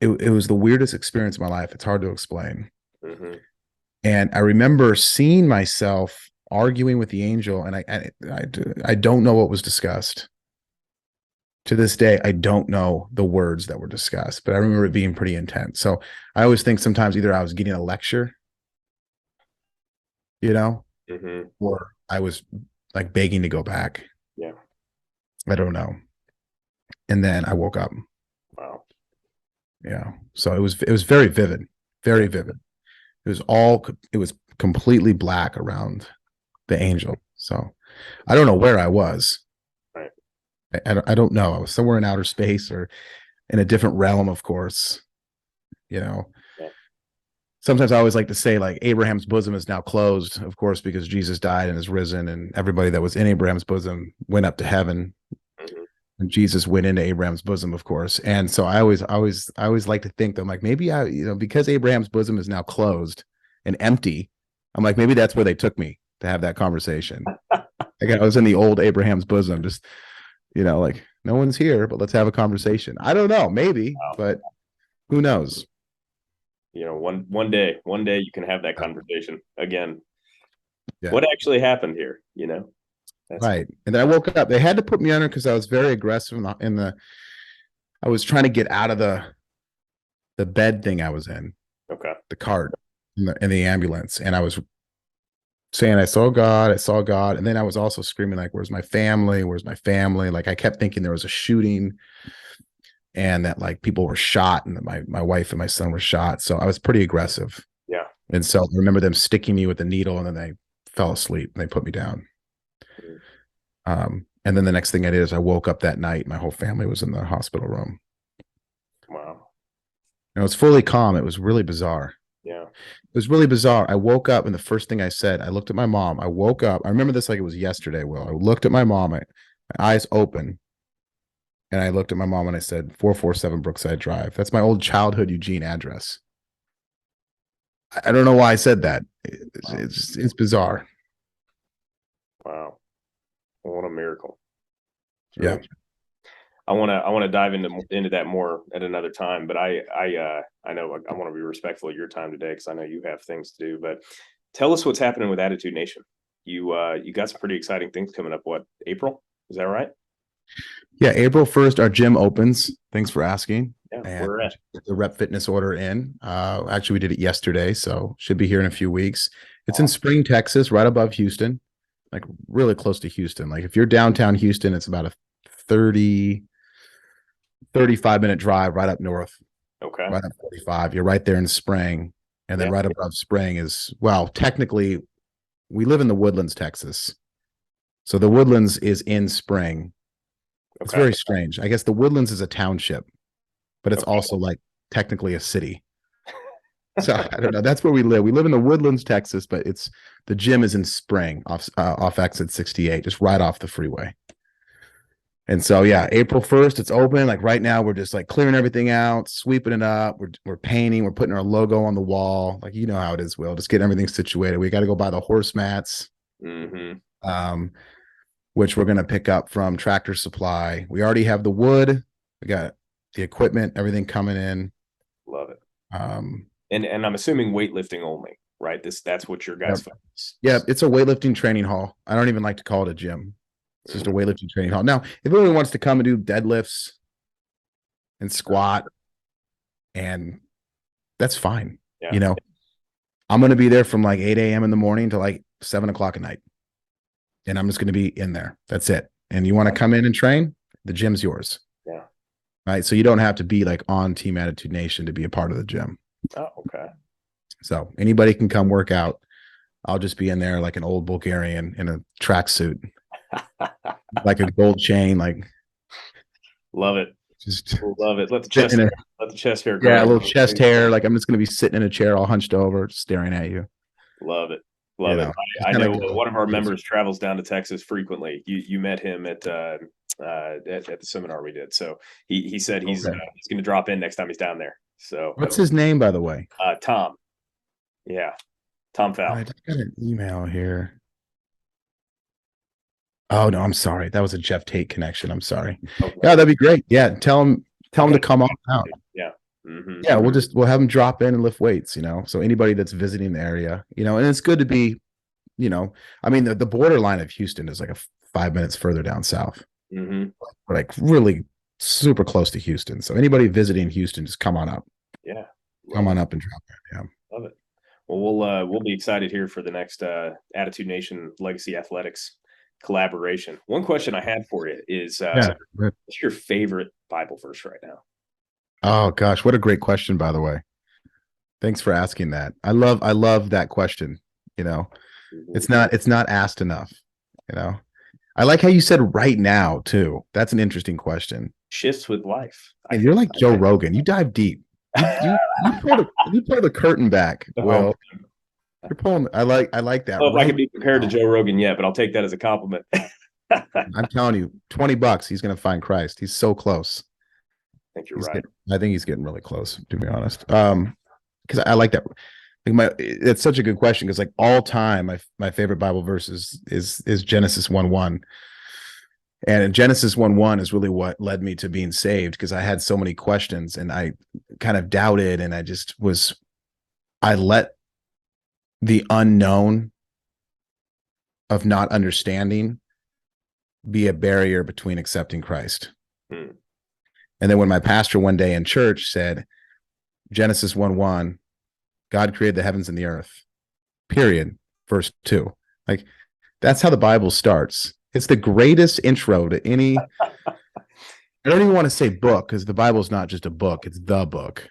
it was the weirdest experience of my life. It's hard to explain. Mm-hmm. And I remember seeing myself arguing with the angel, and I don't know what was discussed. To this day, I don't know the words that were discussed, but I remember it being pretty intense. So I always think sometimes either I was getting a lecture, or I was like begging to go back. Yeah. I don't know. And then I woke up. Wow. Yeah. So it was very vivid, very vivid. It was completely black around the angel. So I don't know where I was. Right. I don't know. I was somewhere in outer space or in a different realm, of course. Yeah. Sometimes I always like to say, like, Abraham's bosom is now closed, of course, because Jesus died and is risen, and everybody that was in Abraham's bosom went up to heaven. Mm-hmm. And Jesus went into Abraham's bosom, of course. And so I always like to think that I'm like, maybe because Abraham's bosom is now closed and empty, I'm like, maybe that's where they took me to have that conversation. Like I was in the old Abraham's bosom, just, like, no one's here, but let's have a conversation. I don't know, maybe, but who knows? One day you can have that conversation again. Yeah. What actually happened here? That's right. And then I woke up. They had to put me under because I was very aggressive I was trying to get out of the bed thing I was in. Okay. The cart in the ambulance. And I was saying, I saw God. And then I was also screaming, like, where's my family? Where's my family? Like, I kept thinking there was a shooting and that like people were shot and that my wife and my son were shot. So I was pretty aggressive. Yeah. And so I remember them sticking me with a needle, and then they fell asleep and they put me down. And then the next thing I did is I woke up that night. My whole family was in the hospital room. Wow. And it was fully calm. It was really bizarre. Yeah. It was really bizarre. I woke up, and the first thing I said, I looked at my mom. I woke up. I remember this like it was yesterday, Will. I looked at my mom, my eyes open, and I looked at my mom and I said, 447 Brookside Drive. That's my old childhood Eugene address. I don't know why I said that. It's bizarre. Wow. What a miracle. Yeah. I want to dive into that more at another time, but I know I want to be respectful of your time today because I know you have things to do. But tell us what's happening with Attitude Nation. You got some pretty exciting things coming up. What, April? Is that right? Yeah, April 1st, our gym opens. Thanks for asking. Yeah, and we're at. the Rep Fitness order in. Actually, we did it yesterday, so should be here in a few weeks. It's in Awesome. Spring, Texas, right above Houston, like really close to Houston. Like if you're downtown Houston, it's about a 30, 35-minute drive right up north, Okay. right up 45. You're right there in Spring. And then Yeah. right above Spring is, well, technically, we live in the Woodlands, Texas. So the Woodlands is in Spring. It's Okay. very strange. I guess the Woodlands is a township, but it's Okay. also like technically a city. So I don't know. That's where we live. We live in the Woodlands, Texas, but it's the gym is in Spring off exit 68, just right off the freeway. And so yeah, April 1st, it's open. Like right now, we're just like clearing everything out, sweeping it up. We're painting, we're putting our logo on the wall. Like you know how it is, Will. Just get everything situated. We got to go buy the horse mats, Mm-hmm. um, which we're gonna pick up from Tractor Supply. We already have the wood, we got the equipment, everything coming in. Love it. Um, And I'm assuming weightlifting only, right? That's what your yeah, guys focus. yeah, it's a weightlifting training hall. I don't even like to call it a gym. It's just a weightlifting training hall. Now, if anyone wants to come and do deadlifts and squat, and that's fine. Yeah. You know, I'm going to be there from like 8 a.m. in the morning to like 7 o'clock at night. And I'm just going to be in there. That's it. And you want to come in and train, the gym's yours. Yeah. Right. So you don't have to be like on Team Attitude Nation to be a part of the gym. Oh, okay. So anybody can come work out. I'll just be in there like an old Bulgarian in a tracksuit, like a gold chain, like Love it. just Love it. Let the chest hair yeah, grow. a little chest hair. Like I'm just gonna be sitting in a chair all hunched over, staring at you. Love it. You Love it. know, I kind know of one of our members travels down to Texas frequently. You met him at the seminar we did. So he said he's okay. he's going to drop in next time he's down there. So What's his name, by the way? Tom. Yeah. Tom Fowl. I just got an email here. Oh no, I'm sorry. That was a Jeff Tate connection. I'm sorry. Okay. Yeah, that'd be great. Yeah, tell him to come on out. Yeah. Mm-hmm. Yeah, we'll have him drop in and lift weights, you know. So anybody that's visiting the area, you know, and it's good to be, you know, I mean the borderline of Houston is like 5 minutes further down south. Mm-hmm. We're like really super close to Houston. So anybody visiting Houston, just come on up. Yeah. Come on up and drop in. Yeah. Love it. Well, we'll be excited here for the next Attitude Nation Legacy Athletics collaboration. One question I had for you is what's your favorite Bible verse right now? Oh gosh, what a great question, by the way. Thanks for asking that. I love that question. You know, it's not asked enough, you know. I like how you said right now too. That's an interesting question. Shifts with life. And you're like Joe Rogan. You dive deep. You pull the curtain back, Will. You're pulling. I like that. I don't know if I can be compared to Joe Rogan yet, but I'll take that as a compliment. I'm telling you, $20, he's going to find Christ. He's so close. I think you're right. I think he's getting really close, to be honest. Because I like that. Like it's such a good question because like all time, my favorite Bible verse is Genesis 1:1. And Genesis 1:1 is really what led me to being saved because I had so many questions and I kind of doubted and I let the unknown of not understanding be a barrier between accepting Christ. And then when my pastor one day in church said, Genesis 1:1, God created the heavens and the earth, period, verse 2. Like, that's how the Bible starts. It's the greatest intro to any, I don't even want to say book because the Bible is not just a book, it's the book.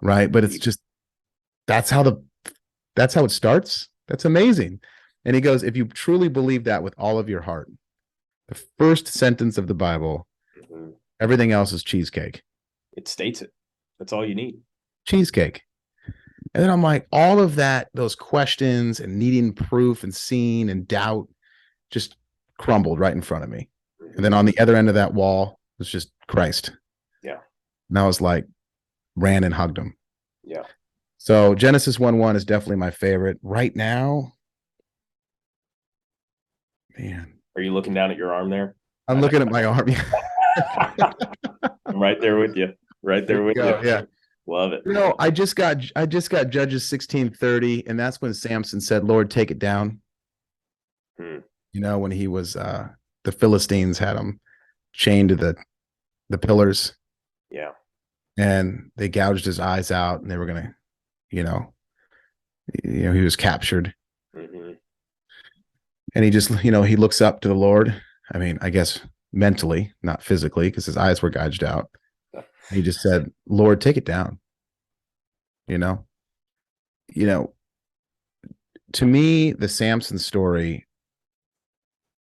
Right? But it's just, that's how it starts. That's amazing. And he goes, if you truly believe that with all of your heart, the first sentence of the Bible, everything else is cheesecake. It states it. That's all you need. Cheesecake. And then I'm like, all of that, those questions and needing proof and seeing and doubt just crumbled right in front of me. And then on the other end of that wall was just Christ. Yeah. And I was like, ran and hugged him. Yeah. So Genesis 1:1 is definitely my favorite. Right now, man. Are you looking down at your arm there? I'm looking at my arm. I'm right there with you. Right there with you. Yeah. Love it. You know, I just got Judges 16:30, and that's when Samson said, Lord, take it down. You know, when he was the Philistines had him chained to the pillars. Yeah. and they gouged his eyes out, and they were gonna, you know, he was captured, Hmm. and he just, he looks up to the Lord. I mean, I guess mentally, not physically, because his eyes were gouged out. He just said, "Lord, take it down." You know, you know. To me, the Samson story,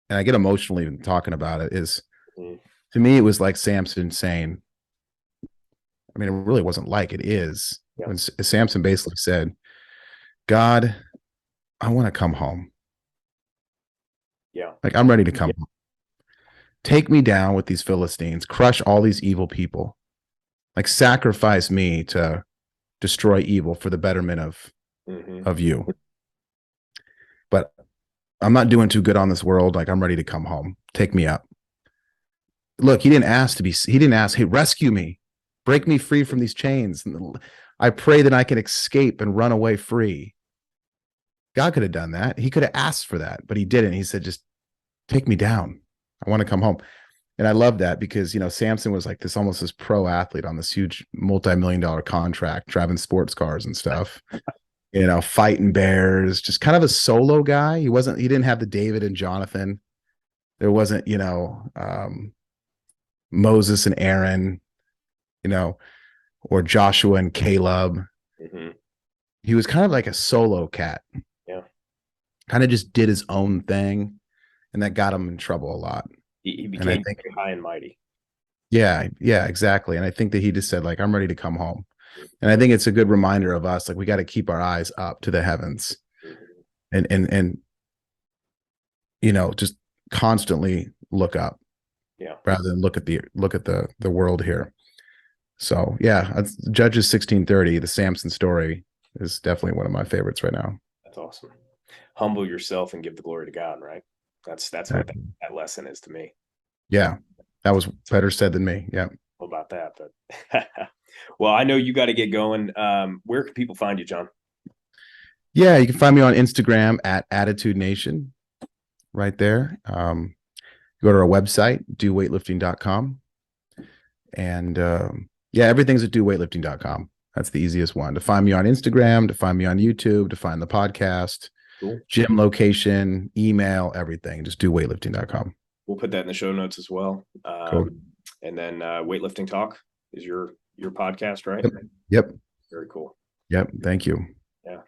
and I get emotional even talking about it, is Hmm. to me it was like Samson saying, I mean, it really wasn't like it is Yeah. when Samson basically said, "God, I want to come home. Yeah. Like I'm ready to come home. Take me down with these Philistines, crush all these evil people, like sacrifice me to destroy evil for the betterment Hmm. of you. But I'm not doing too good on this world. Like I'm ready to come home. Take me up." Look, he didn't ask to be, he didn't ask, "Hey, rescue me, break me free from these chains. I pray that I can escape and run away free." God could have done that. He could have asked for that, but he didn't. He said, "Just take me down. I want to come home." And I love that because, Samson was like this, almost this pro athlete on this huge multi-million-dollar contract, driving sports cars and stuff, fighting bears, just kind of a solo guy. He didn't have the David and Jonathan. There wasn't, Moses and Aaron, you know, or Joshua and Caleb. Hmm. He was kind of like a solo cat, Yeah. kind of just did his own thing. And that got him in trouble a lot. He And I became think, very high and mighty. yeah, yeah, exactly. And I think that he just said, like, I'm ready to come home. And I think it's a good reminder of us, like, we got to keep our eyes up to the heavens Hmm. and, just constantly look up Yeah. rather than look at the world here. So yeah, Judges 16:30, the Samson story is definitely one of my favorites right now. That's awesome. Humble yourself and give the glory to God, right? That's what that lesson is to me. Yeah, that was better said than me. Yeah. About that, but well, I know you got to get going. Where can people find you, John? Yeah, you can find me on Instagram at Attitude Nation right there. Go to our website, doweightlifting.com. And yeah, everything's at doweightlifting.com. That's the easiest one. To find me on Instagram, to find me on YouTube, to find the podcast, Cool. gym location, email, everything. Just doweightlifting.com. We'll put that in the show notes as well. Cool. And then weightlifting talk is your podcast, right? Yep. Yep. Very cool. Yep. Thank you. Yeah.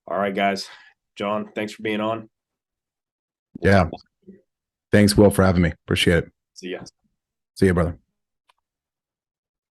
All right, guys. John, thanks for being on. We'll Yeah. talk. Thanks, Will, for having me. Appreciate it. See ya. See you, brother.